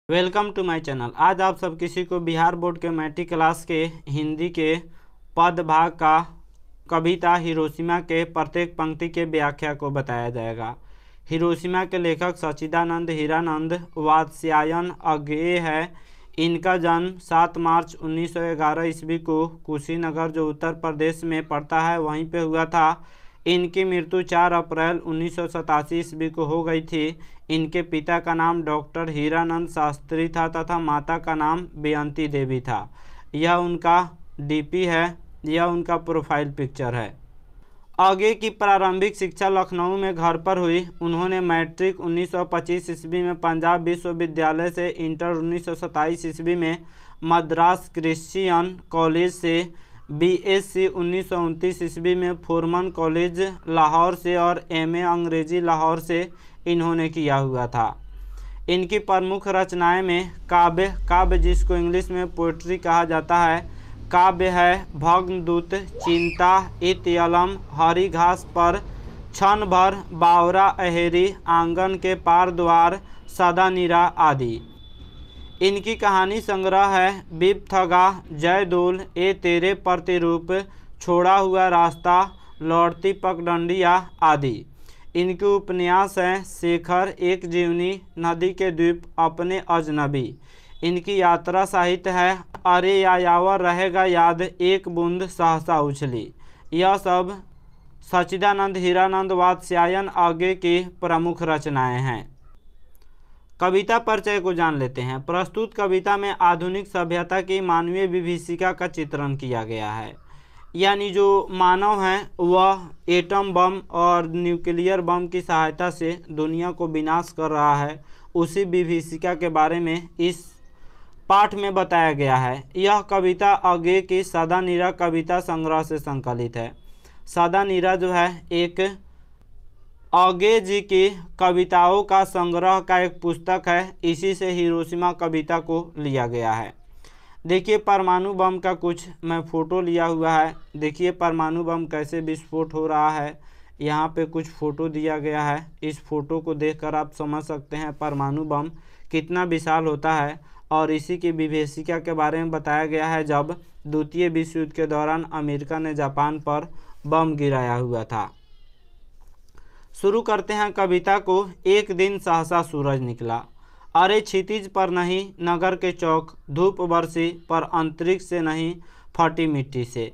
Welcome to my channel. आज आप सब किसी को बिहार बोर्ड के मैट्रिक क्लास के हिंदी के पद भाग का कविता हिरोशिमा के प्रत्येक पंक्ति के व्याख्या को बताया जाएगा। हिरोशिमा के लेखक सच्चिदानंद हीरानंद वात्स्यायन अज्ञेय है। इनका जन्म 7 मार्च 1911 ईस्वी को कुशीनगर जो उत्तर प्रदेश में पड़ता है वहीं पे हुआ था। इनकी मृत्यु 4 अप्रैल 1987 ईस्वी को हो गई थी। इनके पिता का नाम डॉक्टर हीरानंद शास्त्री था तथा माता का नाम बेअंती देवी था। यह उनका डीपी है, यह उनका प्रोफाइल पिक्चर है। आगे की प्रारंभिक शिक्षा लखनऊ में घर पर हुई। उन्होंने मैट्रिक 1925 ईस्वी में पंजाब विश्वविद्यालय से, इंटर 1927 ईस्वी में मद्रास क्रिश्चियन कॉलेज से, बीएससी 1929 ईस्वी में फॉरमन कॉलेज लाहौर से और एमए अंग्रेजी लाहौर से इन्होंने किया हुआ था। इनकी प्रमुख रचनाएं में काव्य जिसको इंग्लिश में पोएट्री कहा जाता है, काव्य है भग्नदूत, चिंता, इत्यलम, हरी घास पर, क्षण भर, बावरा अहेरी, आंगन के पार द्वार, सदा नीरा आदि। इनकी कहानी संग्रह है बिपथगा, जयदोल, ए तेरे प्रतिरूप, छोड़ा हुआ रास्ता, लौटती पगडंडिया आदि। इनके उपन्यास हैं शेखर, एक जीवनी, नदी के द्वीप, अपने अजनबी। इनकी यात्रा साहित्य है अरे यायावर रहेगा याद, एक बूंद सहसा उछली। यह सब सच्चिदानंद हीरानंद वात्स्यायन अज्ञेय की प्रमुख रचनाएं हैं। कविता परिचय को जान लेते हैं। प्रस्तुत कविता में आधुनिक सभ्यता की मानवीय विभीषिका का चित्रण किया गया है। यानी जो मानव है वह एटम बम और न्यूक्लियर बम की सहायता से दुनिया को विनाश कर रहा है, उसी विभीषिका के बारे में इस पाठ में बताया गया है। यह कविता अज्ञेय की सदा नीरा कविता संग्रह से संकलित है। सदा नीरा जो है एक अज्ञेय जी की कविताओं का संग्रह का एक पुस्तक है। इसी से हिरोशिमा कविता को लिया गया है। देखिए परमाणु बम का कुछ मैं फ़ोटो लिया हुआ है। देखिए परमाणु बम कैसे विस्फोट हो रहा है। यहाँ पे कुछ फ़ोटो दिया गया है। इस फ़ोटो को देखकर आप समझ सकते हैं परमाणु बम कितना विशाल होता है। और इसी की विभीषिका के बारे में बताया गया है जब द्वितीय विश्व युद्ध के दौरान अमेरिका ने जापान पर बम गिराया हुआ था। शुरू करते हैं कविता को। एक दिन सहसा सूरज निकला, अरे क्षितिज पर नहीं नगर के चौक, धूप बरसी पर अंतरिक्ष से नहीं फटी मिट्टी से।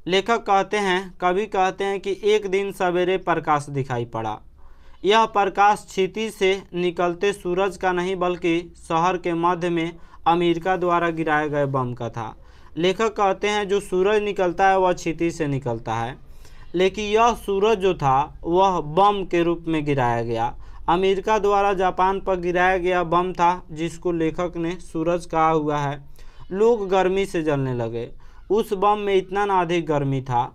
लेखक कहते हैं, कवि कहते हैं कि एक दिन सवेरे प्रकाश दिखाई पड़ा। यह प्रकाश क्षितिज से निकलते सूरज का नहीं बल्कि शहर के मध्य में अमेरिका द्वारा गिराए गए बम का था। लेखक कहते हैं जो सूरज निकलता है वह क्षितिज से निकलता है, लेकिन यह सूरज जो था वह बम के रूप में गिराया गया। अमेरिका द्वारा जापान पर गिराया गया बम था जिसको लेखक ने सूरज कहा हुआ है। लोग गर्मी से जलने लगे। उस बम में इतना ना अधिक गर्मी था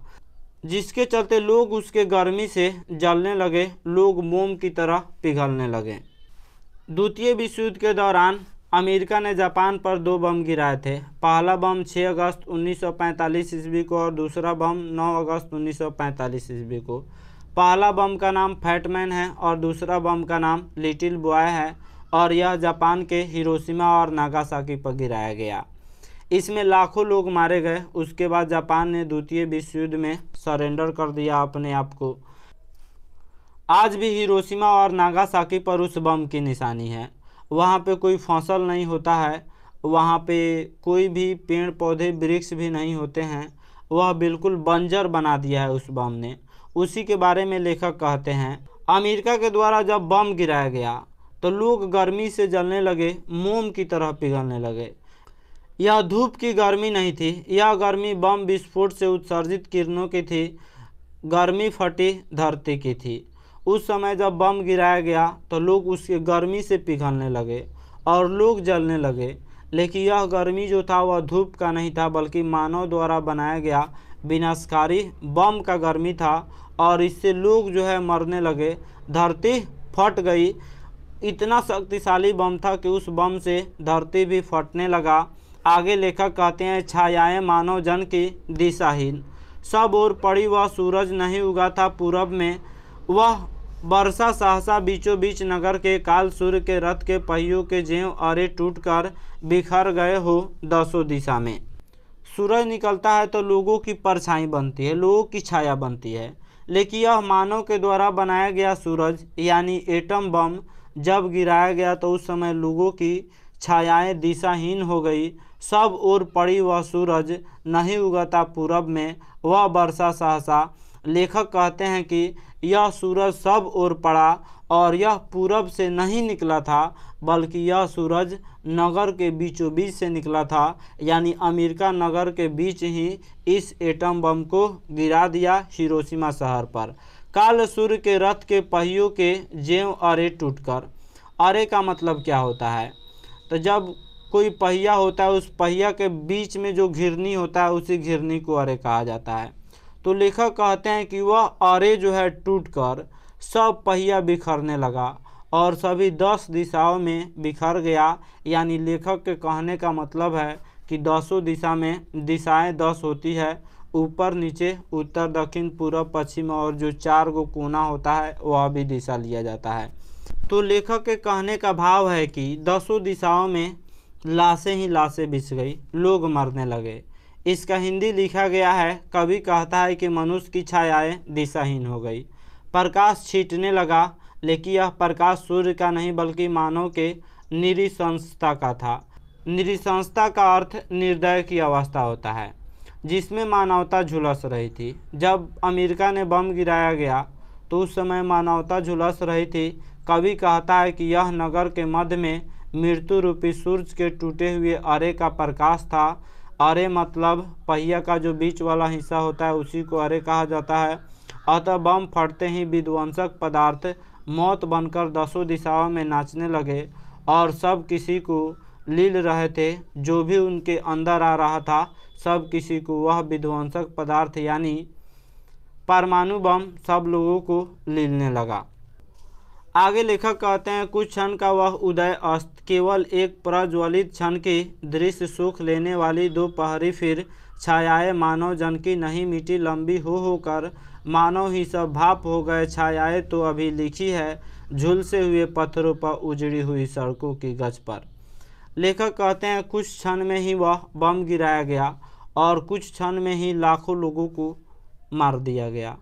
जिसके चलते लोग उसके गर्मी से जलने लगे, लोग मोम की तरह पिघलने लगे। द्वितीय विश्व युद्ध के दौरान अमेरिका ने जापान पर 2 बम गिराए थे। पहला बम 6 अगस्त 1945 ईस्वी को और दूसरा बम 9 अगस्त 1945 ईस्वी को। पहला बम का नाम फैटमैन है और दूसरा बम का नाम लिटिल बॉय है और यह जापान के हिरोशिमा और नागासाकी पर गिराया गया। इसमें लाखों लोग मारे गए। उसके बाद जापान ने द्वितीय विश्व युद्ध में सरेंडर कर दिया अपने आप को। आज भी हिरोशिमा और नागासाकी पर उस बम की निशानी है। वहाँ पे कोई फसल नहीं होता है, वहाँ पे कोई भी पेड़ पौधे वृक्ष भी नहीं होते हैं। वह बिल्कुल बंजर बना दिया है उस बम ने। उसी के बारे में लेखक कहते हैं, अमेरिका के द्वारा जब बम गिराया गया तो लोग गर्मी से जलने लगे, मोम की तरह पिघलने लगे। यह धूप की गर्मी नहीं थी, यह गर्मी बम विस्फोट से उत्सर्जित किरणों की थी। गर्मी फटी धरती की थी। उस समय जब बम गिराया गया तो लोग उसकी गर्मी से पिघलने लगे और लोग जलने लगे। लेकिन यह गर्मी जो था वह धूप का नहीं था बल्कि मानव द्वारा बनाया गया विनाशकारी बम का गर्मी था और इससे लोग जो है मरने लगे। धरती फट गई। इतना शक्तिशाली बम था कि उस बम से धरती भी फटने लगा। आगे लेखक कहते हैं, छायाएं मानव जन की दिशाहीन, सब ओर पड़ी वह सूरज नहीं उगा था पूरब में, वह वर्षा सहसा बीचों बीच नगर के, काल सूर्य के रथ के पहियों के ज्यों अरे टूटकर बिखर गए हो दसों दिशा में। सूरज निकलता है तो लोगों की परछाई बनती है, लोगों की छाया बनती है, लेकिन यह मानव के द्वारा बनाया गया सूरज यानी एटम बम जब गिराया गया तो उस समय लोगों की छायाएं दिशाहीन हो गई। सब ओर पड़ी वह सूरज नहीं उगता पूरब में, वह वर्षा सहसा। लेखक कहते हैं कि यह सूरज सब ओर पड़ा और यह पूरब से नहीं निकला था, बल्कि यह सूरज नगर के बीचों बीच से निकला था, यानी अमेरिका नगर के बीच ही इस एटम बम को गिरा दिया हिरोशिमा शहर पर। काल सूर्य के रथ के पहियों के ज्यों अरे टूटकर। अरे का मतलब क्या होता है? तो जब कोई पहिया होता है उस पहिया के बीच में जो घिरनी होता है उसी घिरनी को अरे कहा जाता है। तो लेखक कहते हैं कि वह अरे जो है टूटकर सब पहिया बिखरने लगा और सभी 10 दिशाओं में बिखर गया। यानी लेखक के कहने का मतलब है कि 10 दिशा में दिशाएं 10 होती है, ऊपर नीचे उत्तर दक्षिण पूर्व पश्चिम, और जो 4 गो कोना होता है वह भी दिशा लिया जाता है। तो लेखक के कहने का भाव है कि 10 दिशाओं में लाशें ही लाशें बिछ गई, लोग मरने लगे। इसका हिंदी लिखा गया है, कवि कहता है कि मनुष्य की छायाएं दिशाहीन हो गई, प्रकाश छींटने लगा, लेकिन यह प्रकाश सूर्य का नहीं बल्कि मानव के निरीशंसता का था। निरीशंसता का अर्थ निर्दय की अवस्था होता है, जिसमें मानवता झुलस रही थी। जब अमेरिका ने बम गिराया गया तो उस समय मानवता झुलस रही थी। कवि कहता है कि यह नगर के मध्य में मृत्यु रूपी सूर्य के टूटे हुए अरे का प्रकाश था। अरे मतलब पहिया का जो बीच वाला हिस्सा होता है उसी को अरे कहा जाता है। अतः बम फटते ही विध्वंसक पदार्थ मौत बनकर 10 दिशाओं में नाचने लगे और सब किसी को लील रहे थे। जो भी उनके अंदर आ रहा था सब किसी को वह विध्वंसक पदार्थ यानी परमाणु बम सब लोगों को लीलने लगा। आगे लेखक कहते हैं, कुछ क्षण का वह उदय अस्त, केवल एक प्रज्वलित क्षण की दृश्य सुख लेने वाली दोपहरी, फिर छायाएं मानव जन की नहीं मिटी लंबी हो होकर मानव ही सब भाप हो गए। छायाएं तो अभी लिखी है झुलसे हुए पत्थरों पर, उजड़ी हुई सड़कों की गज पर। लेखक कहते हैं कुछ क्षण में ही वह बम गिराया गया और कुछ क्षण में ही लाखों लोगों को मार दिया गया।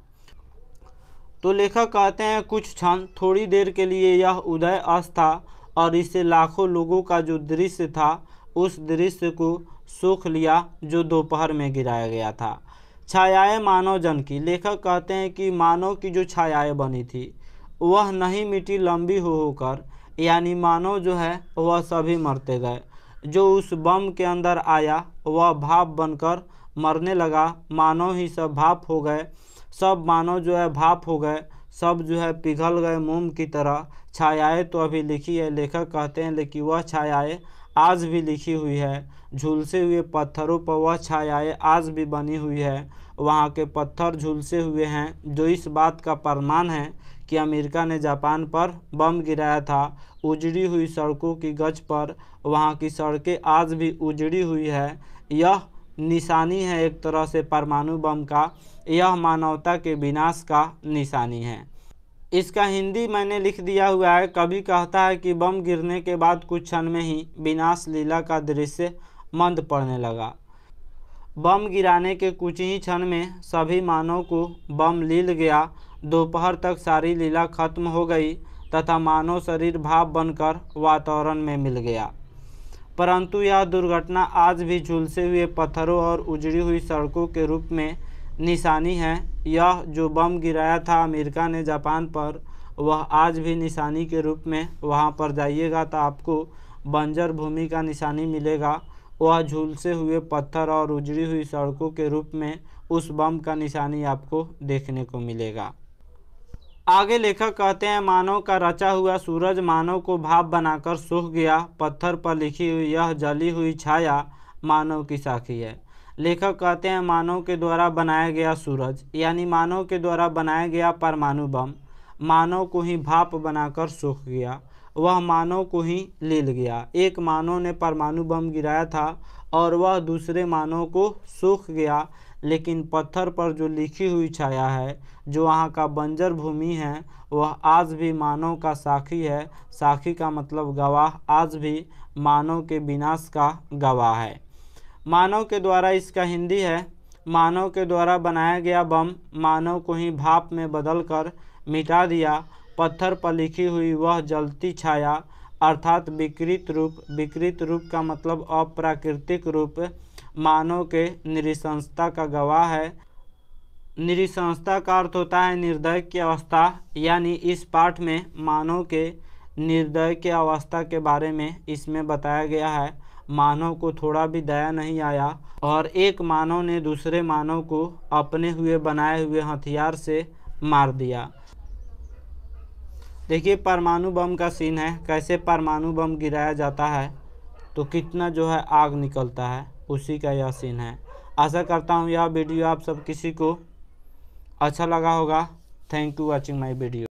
तो लेखक कहते हैं कुछ क्षण, थोड़ी देर के लिए यह उदय अस्त था और इससे लाखों लोगों का जो दृश्य था उस दृश्य को सूख लिया जो दोपहर में गिराया गया था। छायाएं मानव जन की, लेखक कहते हैं कि मानव की जो छायाएं बनी थी वह नहीं मिटी लंबी हो होकर, यानी मानव जो है वह सभी मरते गए। जो उस बम के अंदर आया वह भाप बनकर मरने लगा, मानव ही सब भाप हो गए। सब मानव जो है भाप हो गए, सब जो है पिघल गए मोम की तरह। छायाएं तो अभी लिखी है, लेखक कहते हैं, लेकिन वह छायाएं आज भी लिखी हुई है। झुलसे हुए पत्थरों पर वह छायाएं आज भी बनी हुई है। वहाँ के पत्थर झुलसे हुए हैं, जो इस बात का प्रमाण है कि अमेरिका ने जापान पर बम गिराया था। उजड़ी हुई सड़कों की गज पर वहाँ की सड़कें आज भी उजड़ी हुई है। यह निशानी है एक तरह से परमाणु बम का, यह मानवता के विनाश का निशानी है। इसका हिंदी मैंने लिख दिया हुआ है। कवि कहता है कि बम गिरने के बाद कुछ क्षण में ही विनाश लीला का दृश्य मंद पड़ने लगा। बम गिराने के कुछ ही क्षण में सभी मानव को बम लील गया। दोपहर तक सारी लीला खत्म हो गई तथा मानव शरीर भाप बनकर वातावरण में मिल गया। परंतु यह दुर्घटना आज भी झुलसे हुए पत्थरों और उजड़ी हुई सड़कों के रूप में निशानी है। यह जो बम गिराया था अमेरिका ने जापान पर, वह आज भी निशानी के रूप में, वहाँ पर जाइएगा तो आपको बंजर भूमि का निशानी मिलेगा। वह झुलसे हुए पत्थर और उजड़ी हुई सड़कों के रूप में उस बम का निशानी आपको देखने को मिलेगा। आगे लेखक कहते हैं, मानव का रचा हुआ सूरज मानव को भाप बनाकर सूख गया। पत्थर पर लिखी हुई यह जली हुई छाया मानव की साखी है। लेखक कहते हैं, मानव के द्वारा बनाया गया सूरज यानी मानव के द्वारा बनाया गया परमाणु बम मानव को ही भाप बनाकर सूख गया, वह मानव को ही लील गया। एक मानव ने परमाणु बम गिराया था और वह दूसरे मानव को सूख गया, लेकिन पत्थर पर जो लिखी हुई छाया है, जो वहाँ का बंजर भूमि है, वह आज भी मानव का साक्षी है। साक्षी का मतलब गवाह, आज भी मानव के विनाश का गवाह है। मानव के द्वारा, इसका हिंदी है, मानव के द्वारा बनाया गया बम मानव को ही भाप में बदलकर मिटा दिया। पत्थर पर लिखी हुई वह जलती छाया अर्थात विकृत रूप, विकृत रूप का मतलब अप्राकृतिक रूप, मानव के नृशंसता का गवाह है। नृशंसता का अर्थ होता है निर्दय की अवस्था, यानी इस पाठ में मानव के निर्दय की अवस्था के बारे में इसमें बताया गया है। मानव को थोड़ा भी दया नहीं आया और एक मानव ने दूसरे मानव को अपने हुए बनाए हुए हथियार से मार दिया। देखिए परमाणु बम का सीन है, कैसे परमाणु बम गिराया जाता है तो कितना जो है आग निकलता है, उसी का यह सीन है। आशा करता हूँ यह वीडियो आप सब किसी को अच्छा लगा होगा। Thank you watching my video.